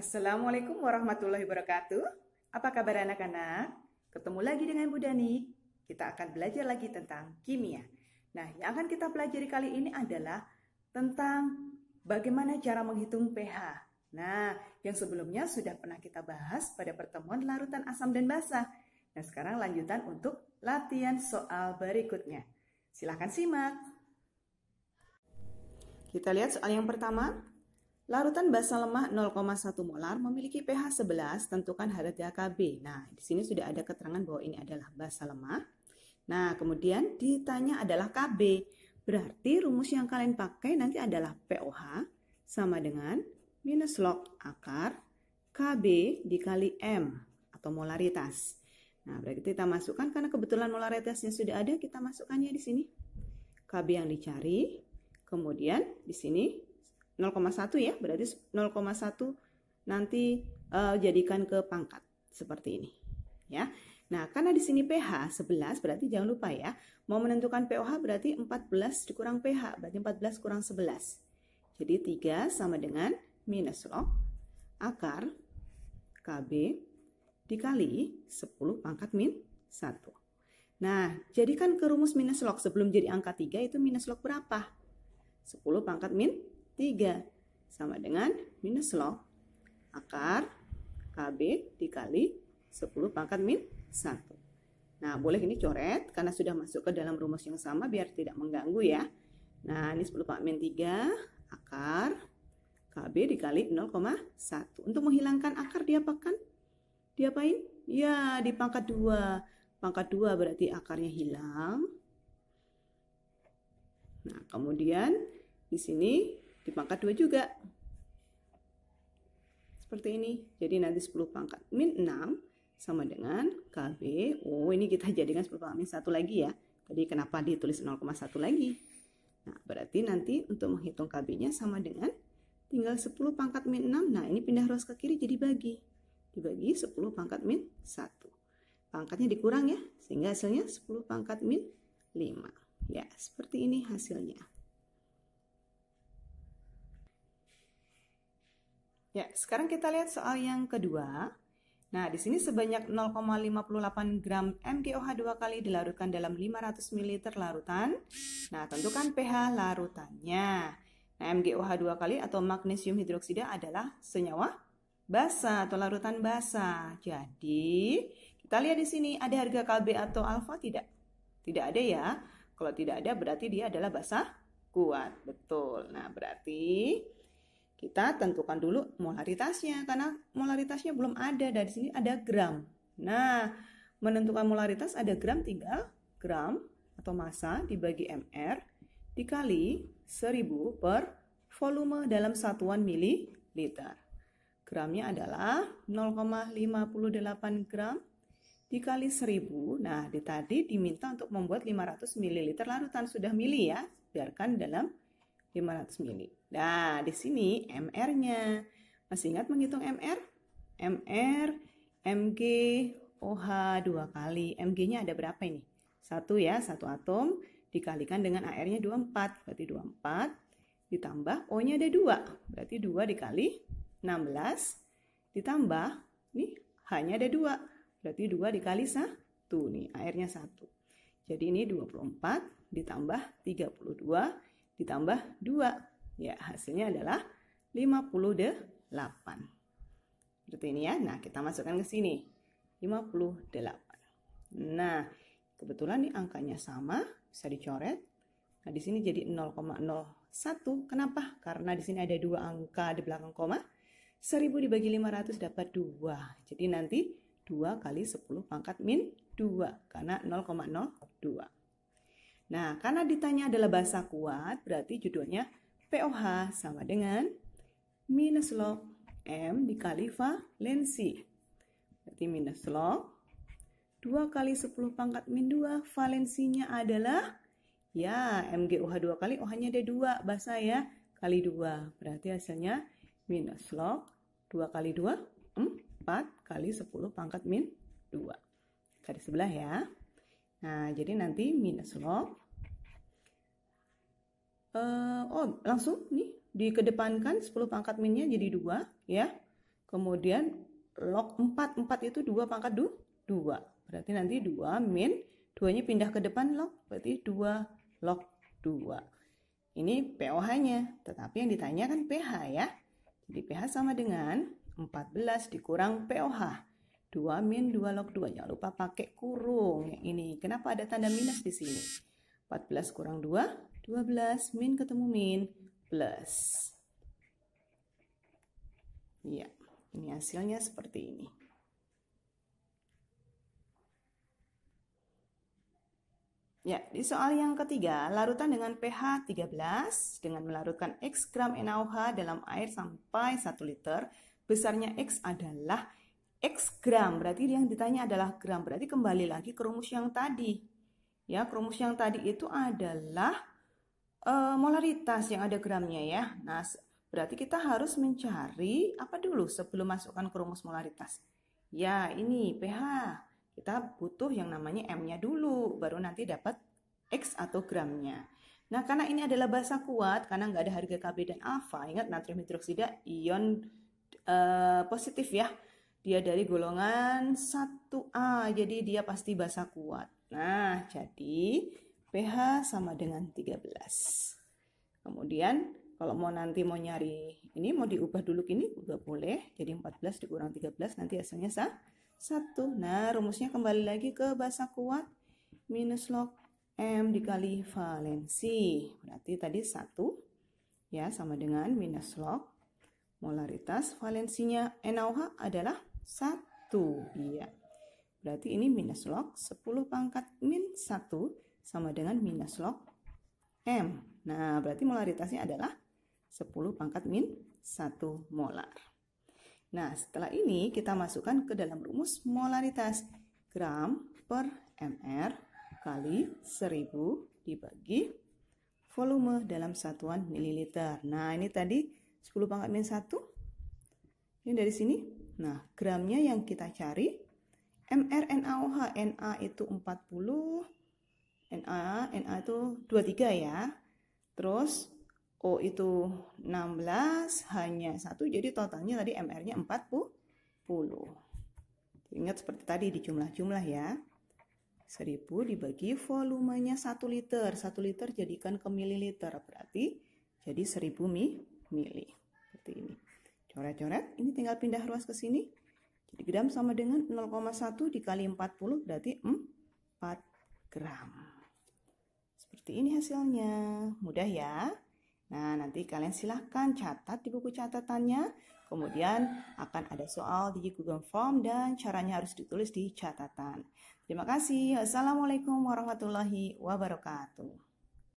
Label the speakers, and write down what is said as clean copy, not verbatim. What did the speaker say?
Speaker 1: Assalamualaikum warahmatullahi wabarakatuh. Apa kabar anak-anak? Ketemu lagi dengan Bu Dani. Kita akan belajar lagi tentang kimia. Nah, yang akan kita pelajari kali ini adalah tentang bagaimana cara menghitung pH. Nah, yang sebelumnya sudah pernah kita bahas pada pertemuan larutan asam dan basa. Nah, sekarang lanjutan untuk latihan soal berikutnya. Silahkan simak. Kita lihat soal yang pertama. Larutan basa lemah 0,1 molar memiliki pH 11, tentukan harga Kb. Nah, di sini sudah ada keterangan bahwa ini adalah basa lemah. Nah, kemudian ditanya adalah Kb. Berarti rumus yang kalian pakai nanti adalah POH sama dengan minus log akar Kb dikali M atau molaritas. Nah, berarti kita masukkan karena kebetulan molaritasnya sudah ada, kita masukkannya di sini. Kb yang dicari, kemudian di sini 0,1 ya, berarti 0,1 nanti jadikan ke pangkat seperti ini ya. Nah, karena di sini pH 11 berarti jangan lupa ya, mau menentukan pOH berarti 14 dikurang pH, berarti 14 kurang 11. Jadi 3 sama dengan minus log akar Kb dikali 10 pangkat min 1. Nah, jadikan ke rumus minus log sebelum jadi angka 3 itu minus log berapa? 10 pangkat min 3 sama dengan minus log akar Kb dikali 10 pangkat min 1. Nah, boleh ini coret karena sudah masuk ke dalam rumus yang sama biar tidak mengganggu ya. Nah, ini 10 pangkat min 3 akar Kb dikali 0,1. Untuk menghilangkan akar diapakan? Diapain? Ya, di pangkat 2. Pangkat 2 berarti akarnya hilang. Nah, kemudian di sini di pangkat 2 juga. Seperti ini. Jadi nanti 10 pangkat min 6 sama dengan Kb. Oh, ini kita jadikan 10 pangkat min 1 lagi ya. Tadi kenapa ditulis 0,1 lagi? Nah, berarti nanti untuk menghitung Kb-nya sama dengan tinggal 10 pangkat min 6. Nah, ini pindah ruas ke kiri jadi bagi. Dibagi 10 pangkat min 1. Pangkatnya dikurang ya, sehingga hasilnya 10 pangkat min 5. Ya, seperti ini hasilnya. Ya, sekarang kita lihat soal yang kedua. Nah, di sini sebanyak 0,58 gram MgOH2 kali dilarutkan dalam 500 ml larutan. Nah, tentukan pH larutannya. Nah, MgOH2 kali atau magnesium hidroksida adalah senyawa basa atau larutan basa. Jadi, kita lihat di sini ada harga Kb atau alfa tidak? Tidak ada ya. Kalau tidak ada berarti dia adalah basa kuat. Betul. Nah, berarti kita tentukan dulu molaritasnya karena molaritasnya belum ada. Dari sini ada gram. Nah, menentukan molaritas ada gram, tinggal gram atau massa dibagi mr dikali 1000 per volume dalam satuan mililiter. Gramnya adalah 0,58 gram dikali 1000. Nah, tadi diminta untuk membuat 500 ml larutan. Sudah mili ya, biarkan dalam 500 ml. Nah, di sini MR-nya. Masih ingat menghitung MR? MR, Mg, OH 2 kali. Mg-nya ada berapa ini? 1 ya, 1 atom dikalikan dengan AR-nya 24. Berarti 24 ditambah O-nya ada 2. Berarti 2 dikali 16 ditambah, nih H-nya ada 2. Berarti 2 dikali 1. Nih, AR-nya 1. Jadi ini 24 ditambah 32 ditambah 2. Ya, hasilnya adalah 58. Seperti ini ya. Nah, kita masukkan ke sini. 58. Nah, kebetulan nih angkanya sama, bisa dicoret. Nah, di sini jadi 0,01. Kenapa? Karena di sini ada 2 angka di belakang koma. 1000 dibagi 500 dapat 2. Jadi nanti 2 kali 10 pangkat min 2. Karena 0,02. Nah, karena ditanya adalah basa kuat, berarti judulnya pOH sama dengan minus log M dikali valensi. Berarti minus log 2 kali 10 pangkat min 2. Valensinya adalah, ya, MgOH2 kali OH-nya ada 2, basa ya, kali 2. Berarti hasilnya minus log 2 kali 2, 4 kali 10 pangkat min 2. Garis sebelah ya. Nah, jadi nanti minus log langsung nih dikedepankan 10 pangkat minnya jadi 2 ya. kemudian log 4, 4 itu 2 pangkat 2. Berarti nanti 2 min, 2-nya pindah ke depan log, berarti 2 log 2. Ini POH-nya, tetapi yang ditanya kan pH ya. Jadi pH sama dengan 14 dikurang POH. 2 min 2 log 2. Jangan lupa pakai kurung yang ini. Kenapa ada tanda minus di sini? 14 kurang 2, 12. Min ketemu min, plus. Ya, ini hasilnya seperti ini. Ya, di soal yang ketiga, larutan dengan pH 13 dengan melarutkan X gram NaOH dalam air sampai 1 liter, besarnya X adalah X gram, berarti yang ditanya adalah gram, berarti kembali lagi ke rumus yang tadi. Ya, rumus yang tadi itu adalah molaritas yang ada gramnya ya. Nah, berarti kita harus mencari apa dulu sebelum masukkan ke rumus molaritas? Ya, ini pH. Kita butuh yang namanya M-nya dulu, baru nanti dapat X atau gramnya. Nah, karena ini adalah basa kuat, karena nggak ada harga Kb dan alfa, ingat natrium hidroksida ion positif ya. Dia dari golongan 1A, jadi dia pasti basa kuat. Nah, jadi pH sama dengan 13. Kemudian, kalau nanti mau nyari, ini mau diubah dulu gini, juga boleh. Jadi 14 dikurang 13, nanti hasilnya 1. Nah, rumusnya kembali lagi ke basa kuat. Minus log M dikali valensi. Berarti tadi 1. Ya, sama dengan minus log. Molaritas valensinya NaOH adalah 1. Iya. Berarti ini minus log 10 pangkat min 1 sama dengan minus log M. Nah, berarti molaritasnya adalah 10 pangkat min 1 molar. Nah, setelah ini kita masukkan ke dalam rumus molaritas. Gram per mr kali 1000 dibagi volume dalam satuan mililiter. Nah, ini tadi 10 pangkat min 1. Ini dari sini. Nah, gramnya yang kita cari. mr NaOH, Na itu 40. Na itu 23 ya. Terus O itu 16, hanya 1, jadi totalnya tadi MR-nya 40. Ingat seperti tadi di jumlah-jumlah ya. 1000 dibagi volumenya 1 liter. 1 liter jadikan ke mililiter, berarti jadi 1000 mili. Seperti ini. Coret-coret, ini tinggal pindah ruas ke sini. Jadi gram sama dengan 0,1 dikali 40, berarti 4 gram. Seperti ini hasilnya. Mudah ya. Nah, nanti kalian silahkan catat di buku catatannya. Kemudian akan ada soal di Google Form dan caranya harus ditulis di catatan. Terima kasih. Assalamualaikum warahmatullahi wabarakatuh.